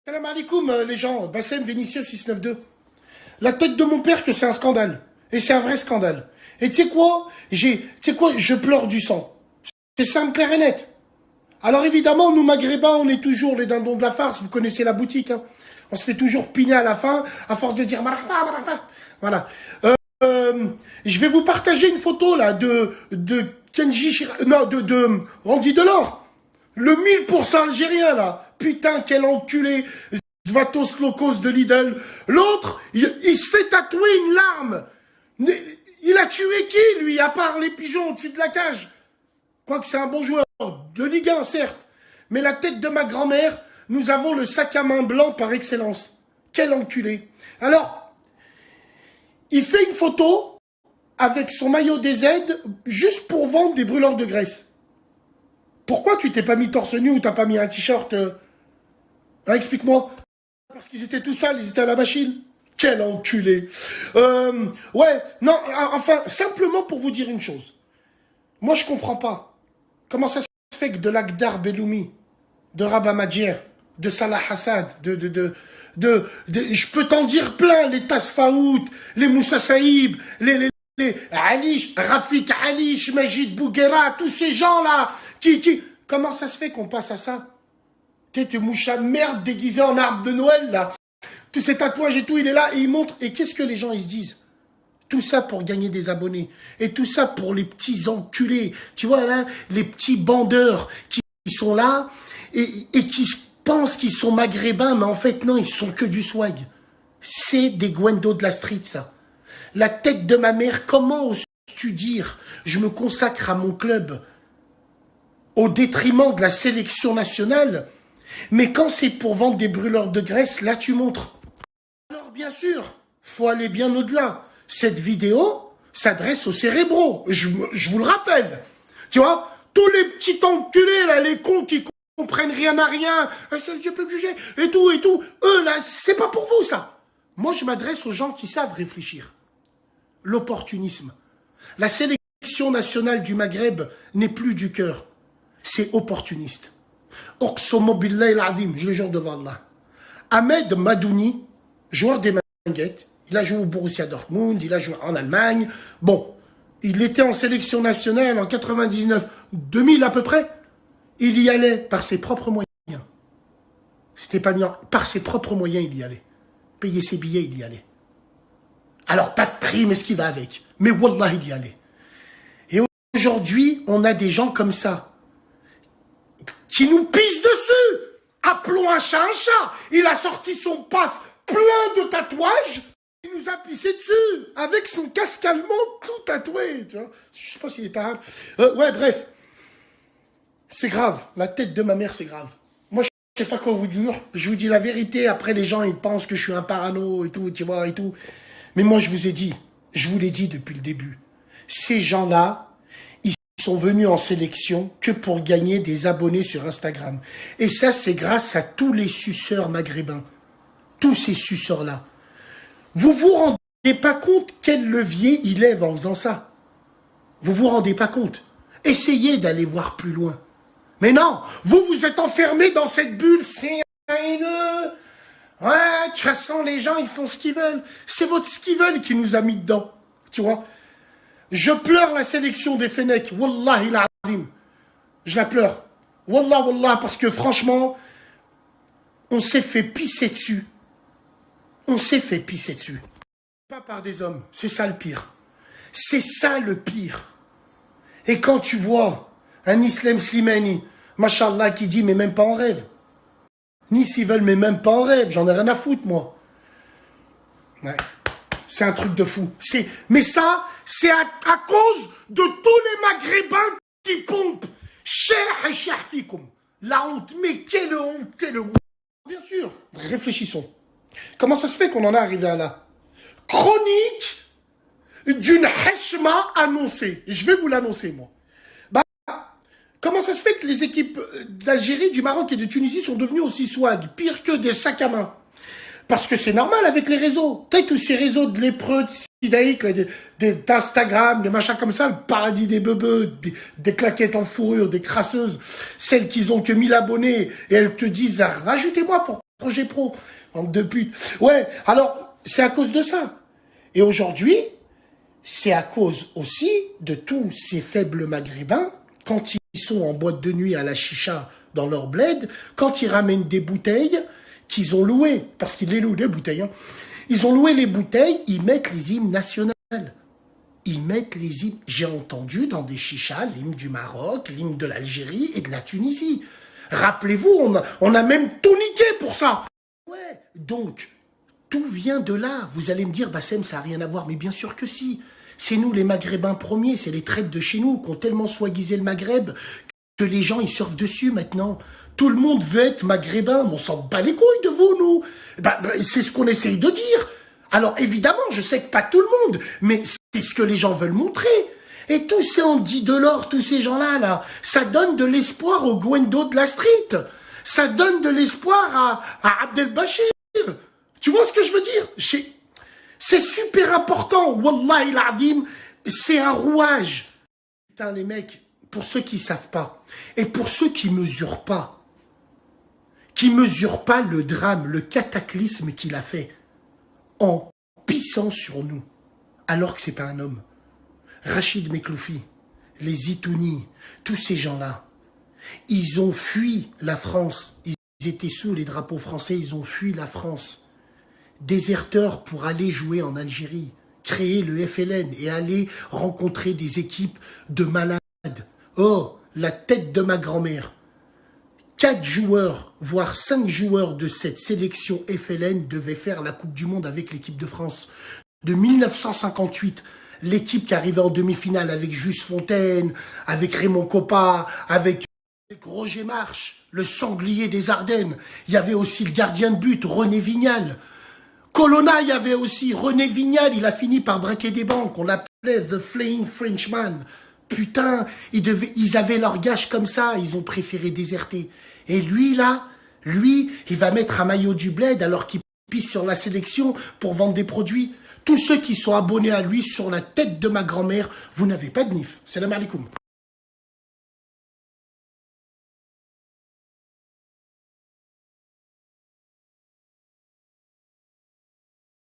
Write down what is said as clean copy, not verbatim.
Salam alaikum les gens, Bassem Vénitien 692. La tête de mon père que c'est un scandale. Et c'est un vrai scandale. Et tu sais quoi, je pleure du sang. C'est simple, clair et net. Alors évidemment, nous maghrébins, on est toujours les dindons de la farce, vous connaissez la boutique. Hein. On se fait toujours piner à la fin, à force de dire marhaba, marhaba. Voilà. Je vais vous partager une photo là de Kenji de Randy Delors. Le 1000% algérien là. Putain, quel enculé. Zvatos Locos de Lidl. L'autre, il se fait tatouer une larme. Il a tué qui, lui, à part les pigeons au-dessus de la cage? Quoique c'est un bon joueur. De Ligue 1, certes. Mais la tête de ma grand-mère, nous avons le sac à main blanc par excellence. Quel enculé. Alors, il fait une photo avec son maillot DZ juste pour vendre des brûleurs de graisse. Pourquoi tu t'es pas mis torse nu ou t'as pas mis un t-shirt Explique-moi. Parce qu'ils étaient tout sales, ils étaient à la machine. Quel enculé. Ouais, non, enfin, simplement pour vous dire une chose. Moi, je comprends pas. Comment ça se fait que de l'Akdar Belloumi, de Rabah Madjer, de Salah Hassad, je peux t'en dire plein, les Tasfaout, les Moussa Saïb, les Alish, Rafik Alish, Majid Bouguera, tous ces gens-là, comment ça se fait qu'on passe à ça? T'es moucha merde déguisé en arbre de Noël, là. Tous ces tatouages et tout, il est là et il montre. Et qu'est-ce que les gens, ils se disent? Tout ça pour gagner des abonnés. Et tout ça pour les petits enculés. Tu vois, là, les petits bandeurs qui sont là et qui pensent qu'ils sont maghrébins, mais en fait, non, ils sont que du swag. C'est des Gwendo de la street, ça. La tête de ma mère, comment oses-tu dire? Je me consacre à mon club au détriment de la sélection nationale. Mais quand c'est pour vendre des brûleurs de graisse, là, tu montres. Alors, bien sûr, faut aller bien au-delà. Cette vidéo s'adresse aux cérébraux. Je vous le rappelle. Tu vois, tous les petits enculés, là, les cons qui comprennent rien à rien, seul Dieu peut me juger, et tout, eux, là, c'est pas pour vous, ça. Moi, je m'adresse aux gens qui savent réfléchir. L'opportunisme. La sélection nationale du Maghreb n'est plus du cœur. C'est opportuniste. Oqsomo billahi al-adim, je le jure devant Allah. Ahmed Madouni, joueur des Manguettes, il a joué au Borussia Dortmund, il a joué en Allemagne. Bon, il était en sélection nationale en 99, 2000 à peu près. Il y allait par ses propres moyens. C'était pas bien, par ses propres moyens, il y allait. Payer ses billets, il y allait. Alors, pas de prix, mais ce qui va avec. Mais wallah, il y allait. Et aujourd'hui, on a des gens comme ça, qui nous pissent dessus. Appelons un chat un chat. Il a sorti son paf plein de tatouages. Il nous a pissé dessus. Avec son casque allemand tout tatoué. Tu vois, je sais pas s'il est arabe. Ouais, bref. C'est grave. La tête de ma mère, c'est grave. Moi, je sais pas quoi vous dire. Je vous dis la vérité. Après, les gens, ils pensent que je suis un parano et tout, tu vois, et tout. Mais moi, je vous ai dit, je vous l'ai dit depuis le début. Ces gens-là, sont venus en sélection que pour gagner des abonnés sur Instagram. Et ça, c'est grâce à tous les suceurs maghrébins. Tous ces suceurs-là. Vous vous rendez pas compte quel levier il lève en faisant ça? Vous vous rendez pas compte? Essayez d'aller voir plus loin. Mais non, vous êtes enfermés dans cette bulle, c'est haineux. Ouais, de toute façon, les gens, ils font ce qu'ils veulent. C'est votre ce qu'ils veulent qui nous a mis dedans. Tu vois? Je pleure la sélection des Fennecs. Wallahi l'azim. Je la pleure. Wallah, parce que franchement, on s'est fait pisser dessus. On s'est fait pisser dessus. Pas par des hommes. C'est ça le pire. C'est ça le pire. Et quand tu vois un Islam Slimani, machallah, qui dit, mais même pas en rêve. Ni s'ils veulent, mais même pas en rêve. J'en ai rien à foutre, moi. Ouais. C'est un truc de fou. Mais ça, c'est à cause de tous les Maghrébins qui pompent. Cher et cher fikum. La honte. Mais quelle honte, quelle honte. Bien sûr. Réfléchissons. Comment ça se fait qu'on en est arrivé à là? Chronique d'une heshma annoncée. Je vais vous l'annoncer, moi. Bah, comment ça se fait que les équipes d'Algérie, du Maroc et de Tunisie sont devenues aussi swag, pire que des sacs à main? Parce que c'est normal avec les réseaux. Peut-être tous ces réseaux de lépreux, de sidaïques, d'Instagram, des machins comme ça, le paradis des bebeux, des claquettes en fourrure, des crasseuses, celles qui ont que 1000 abonnés, et elles te disent, rajoutez-moi pour projet pro. Bande de pute. Ouais, alors, c'est à cause de ça. Et aujourd'hui, c'est à cause aussi de tous ces faibles maghrébins, quand ils sont en boîte de nuit à la chicha dans leur bled, quand ils ramènent des bouteilles qu'ils ont louées, parce qu'ils les louent, les bouteilles, hein. Ils ont loué les bouteilles, ils mettent les hymnes nationaux. Ils mettent les hymnes. J'ai entendu dans des chichas l'hymne du Maroc, l'hymne de l'Algérie et de la Tunisie. Rappelez-vous, on a même tout niqué pour ça. Ouais, donc, tout vient de là. Vous allez me dire, Bassem, ça n'a rien à voir. Mais bien sûr que si. C'est nous, les Maghrébins premiers, c'est les traites de chez nous qui ont tellement soi-guisé le Maghreb que les gens, ils surfent dessus maintenant. Tout le monde veut être maghrébin, mais on s'en bat les couilles de vous, nous. C'est ce qu'on essaye de dire. Alors, évidemment, je sais que pas tout le monde, mais c'est ce que les gens veulent montrer. Et tous ces Andy Delors, tous ces gens-là, là, ça donne de l'espoir aux Gwendo de la street. Ça donne de l'espoir à Abdelbachir. Tu vois ce que je veux dire? C'est super important. Wallahi l'Adim, c'est un rouage. Putain, les mecs, pour ceux qui savent pas, et pour ceux qui mesurent pas le drame, le cataclysme qu'il a fait en pissant sur nous, alors que c'est pas un homme. Rachid Mekloufi, les Zitouni, tous ces gens-là, ils ont fui la France. Ils étaient sous les drapeaux français, ils ont fui la France. Déserteurs pour aller jouer en Algérie, créer le FLN et aller rencontrer des équipes de malades. Oh, la tête de ma grand-mère. 4 joueurs, voire 5 joueurs de cette sélection FLN devaient faire la Coupe du Monde avec l'équipe de France. De 1958, l'équipe qui arrivait en demi-finale avec Juste Fontaine, avec Raymond Coppa, avec Roger March, le sanglier des Ardennes. Il y avait aussi le gardien de but, René Vignal. Colonna, il y avait aussi René Vignal, il a fini par braquer des banques. On l'appelait The Flying Frenchman. Putain, ils avaient leur gage comme ça, ils ont préféré déserter. Et lui, là, il va mettre un maillot du Bled alors qu'il pisse sur la sélection pour vendre des produits. Tous ceux qui sont abonnés à lui, sur la tête de ma grand-mère, vous n'avez pas de nif. Salam alaikum.